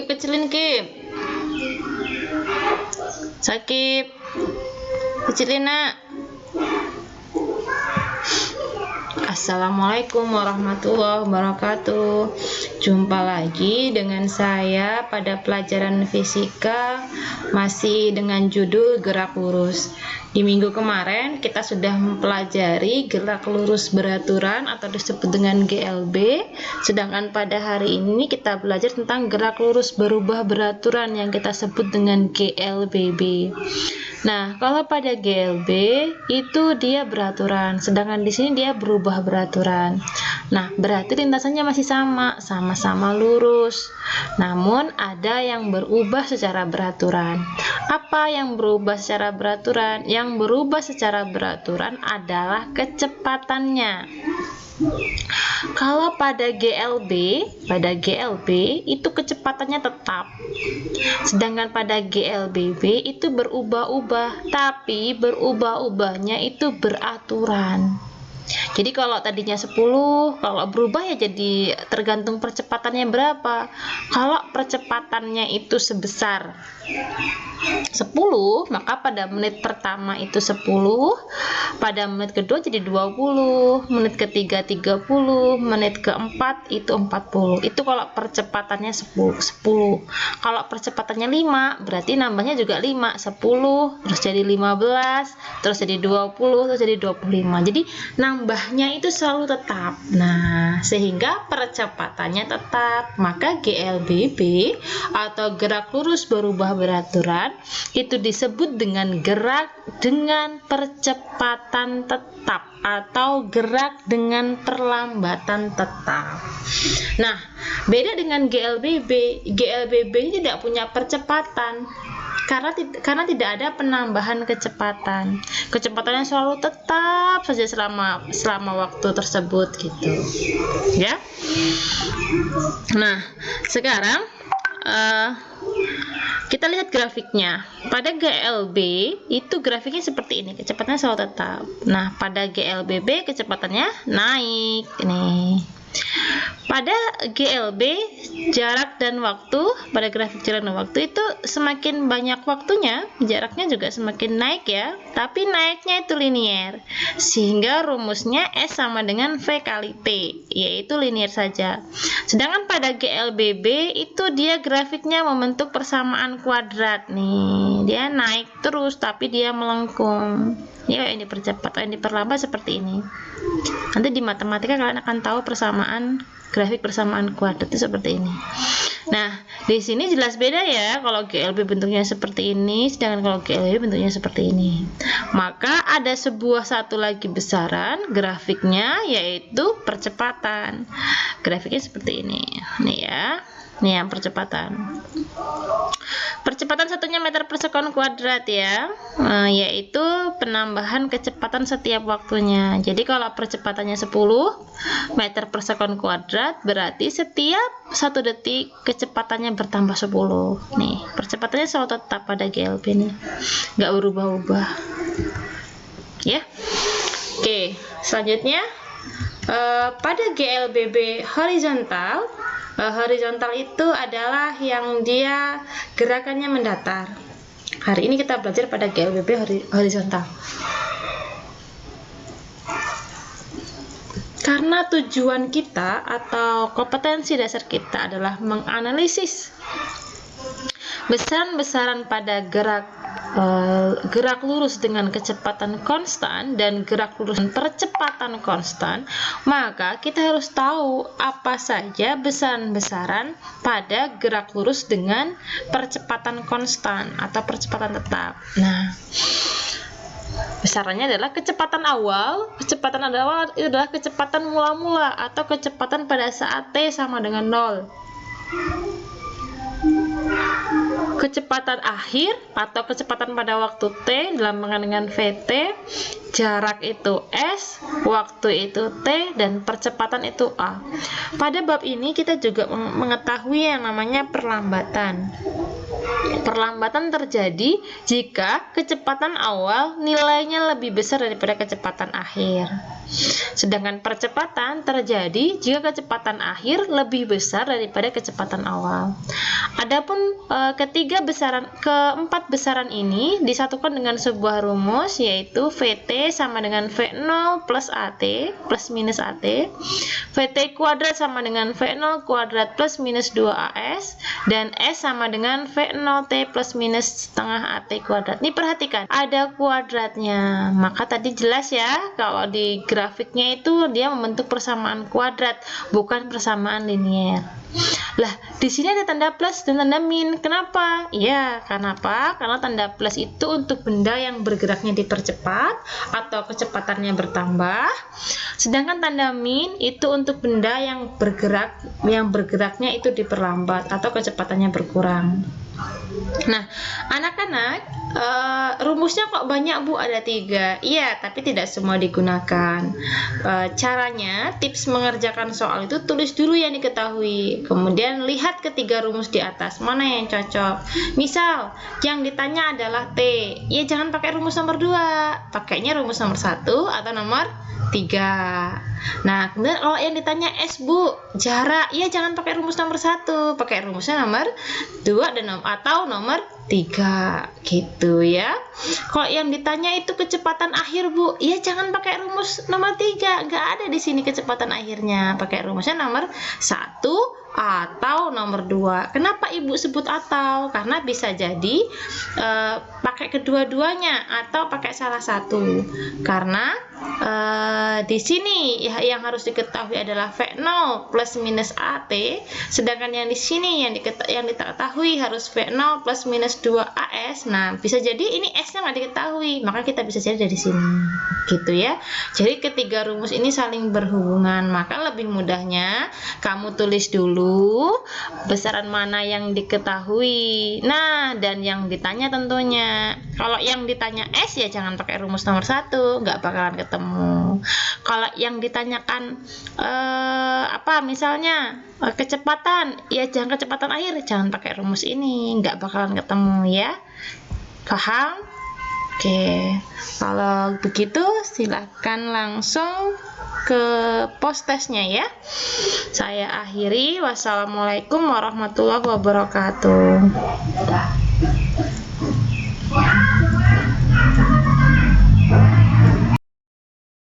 kecilin Kip. Sakip. Kecilin nak. Assalamualaikum warahmatullahi wabarakatuh. Jumpa lagi dengan saya pada pelajaran fisika, masih dengan judul gerak lurus. Di minggu kemarin kita sudah mempelajari gerak lurus beraturan atau disebut dengan GLB. Sedangkan pada hari ini kita belajar tentang gerak lurus berubah beraturan yang kita sebut dengan GLBB. Nah, kalau pada GLB itu dia beraturan, sedangkan di sini dia berubah beraturan. Nah, berarti lintasannya masih sama-sama lurus. Namun ada yang berubah secara beraturan. Apa yang berubah secara beraturan? Yang berubah secara beraturan adalah kecepatannya. Kalau pada GLB itu kecepatannya tetap. Sedangkan pada GLBB itu berubah-ubah, tapi berubah-ubahnya itu beraturan. Jadi kalau tadinya 10, kalau berubah ya jadi tergantung percepatannya berapa. Kalau percepatannya itu sebesar 10, maka pada menit pertama itu 10, pada menit kedua jadi 20, menit ketiga 30, menit keempat itu 40. Itu kalau percepatannya 10. Kalau percepatannya 5, berarti nambahnya juga 5, 10, terus jadi 15, terus jadi 20, terus jadi 25. Jadi nambahnya itu selalu tetap. Nah, sehingga percepatannya tetap. Maka GLBB atau gerak lurus berubah beraturan itu disebut dengan gerak dengan percepatan tetap atau gerak dengan perlambatan tetap. Nah, beda dengan GLBB. GLBB ini tidak punya percepatan karena tidak ada penambahan kecepatan. Kecepatannya selalu tetap saja selama waktu tersebut gitu. Ya. Nah, sekarang kita lihat grafiknya. Pada GLB itu grafiknya seperti ini, kecepatannya selalu tetap. Nah, pada GLBB kecepatannya naik nih. Pada GLB jarak dan waktu, pada grafik jarak dan waktu itu semakin banyak waktunya, jaraknya juga semakin naik ya, tapi naiknya itu linier. Sehingga rumusnya S sama dengan V kali T, yaitu linier saja. Sedangkan pada GLBB itu dia grafiknya membentuk persamaan kuadrat nih. Dia naik terus tapi dia melengkung. Ini yang dipercepat, yang diperlambat seperti ini. Nanti di matematika kalian akan tahu grafik persamaan kuadrat itu seperti ini. Nah, di sini jelas beda ya, kalau GLB bentuknya seperti ini, sedangkan kalau GLB bentuknya seperti ini. Maka ada satu lagi besaran grafiknya, yaitu percepatan. Grafiknya seperti ini. Nih ya. Nih yang percepatan. Percepatan satunya meter per sekon kuadrat ya, yaitu penambahan kecepatan setiap waktunya. Jadi kalau percepatannya 10 meter per sekon kuadrat, berarti setiap 1 detik kecepatannya bertambah 10. Nih, percepatannya selalu tetap pada GLB nih, nggak berubah-ubah. Ya, oke. Selanjutnya pada GLBB horizontal. Horizontal itu adalah yang dia gerakannya mendatar. Hari ini kita belajar pada GLBB horizontal. Karena tujuan kita atau kompetensi dasar kita adalah menganalisis besaran-besaran pada gerak lurus dengan kecepatan konstan dan gerak lurus dengan percepatan konstan, maka kita harus tahu apa saja besaran-besaran pada gerak lurus dengan percepatan konstan atau percepatan tetap. Nah, besarannya adalah kecepatan awal. Kecepatan awal itu adalah kecepatan mula-mula atau kecepatan pada saat T sama dengan 0. Kecepatan akhir atau kecepatan pada waktu T dilambangkan dengan VT jarak itu S, waktu itu T, dan percepatan itu A. Pada bab ini kita juga mengetahui yang namanya perlambatan. Perlambatan terjadi jika kecepatan awal nilainya lebih besar daripada kecepatan akhir. Sedangkan percepatan terjadi jika kecepatan akhir lebih besar daripada kecepatan awal. Adapun keempat besaran ini disatukan dengan sebuah rumus, yaitu VT sama dengan V0 plus AT plus minus AT, VT kuadrat sama dengan V0 kuadrat plus minus 2AS, dan S sama dengan V0T plus minus setengah AT kuadrat. Ini perhatikan, ada kuadratnya. Maka tadi jelas ya, kalau di grafiknya itu dia membentuk persamaan kuadrat, bukan persamaan linier. Lah, di sini ada tanda plus dan tanda min. Kenapa? Iya, kenapa? Karena tanda plus itu untuk benda yang bergeraknya dipercepat atau kecepatannya bertambah. Sedangkan tanda min itu untuk benda yang bergeraknya itu diperlambat atau kecepatannya berkurang. Nah, anak-anak, rumusnya kok banyak Bu, ada 3. Iya, tapi tidak semua digunakan. Caranya, tips mengerjakan soal itu tulis dulu yang diketahui, kemudian lihat ketiga rumus di atas, mana yang cocok. Misal, yang ditanya adalah T, ya jangan pakai rumus nomor 2, pakainya rumus nomor 1 atau nomor 3. Nah, kemudian kalau yang ditanya S Bu, jarak, ya jangan pakai rumus nomor 1, pakai rumusnya nomor 2 dan atau nomor 3 gitu ya. Kalau yang ditanya itu kecepatan akhir Bu, ya jangan pakai rumus nomor 3, nggak ada di sini kecepatan akhirnya, pakai rumusnya nomor 1 atau nomor 2. Kenapa Ibu sebut atau? Karena bisa jadi pakai kedua-duanya atau pakai salah satu. Karena di sini yang harus diketahui adalah V0 plus minus AT, sedangkan yang di sini yang diketahui harus V0 plus minus 2AS. Nah, bisa jadi ini S-nya nggak diketahui, maka kita bisa jadi dari sini gitu ya. Jadi ketiga rumus ini saling berhubungan, maka lebih mudahnya kamu tulis dulu besaran mana yang diketahui. Nah, dan yang ditanya tentunya. Kalau yang ditanya S ya jangan pakai rumus nomor 1, nggak bakalan ketemu. Kalau yang ditanyakan misalnya kecepatan, ya jangan kecepatan akhir, jangan pakai rumus ini, nggak bakalan ketemu ya. Paham? Oke, kalau begitu silahkan langsung ke post testnya ya. Saya akhiri. Wassalamualaikum warahmatullahi wabarakatuh.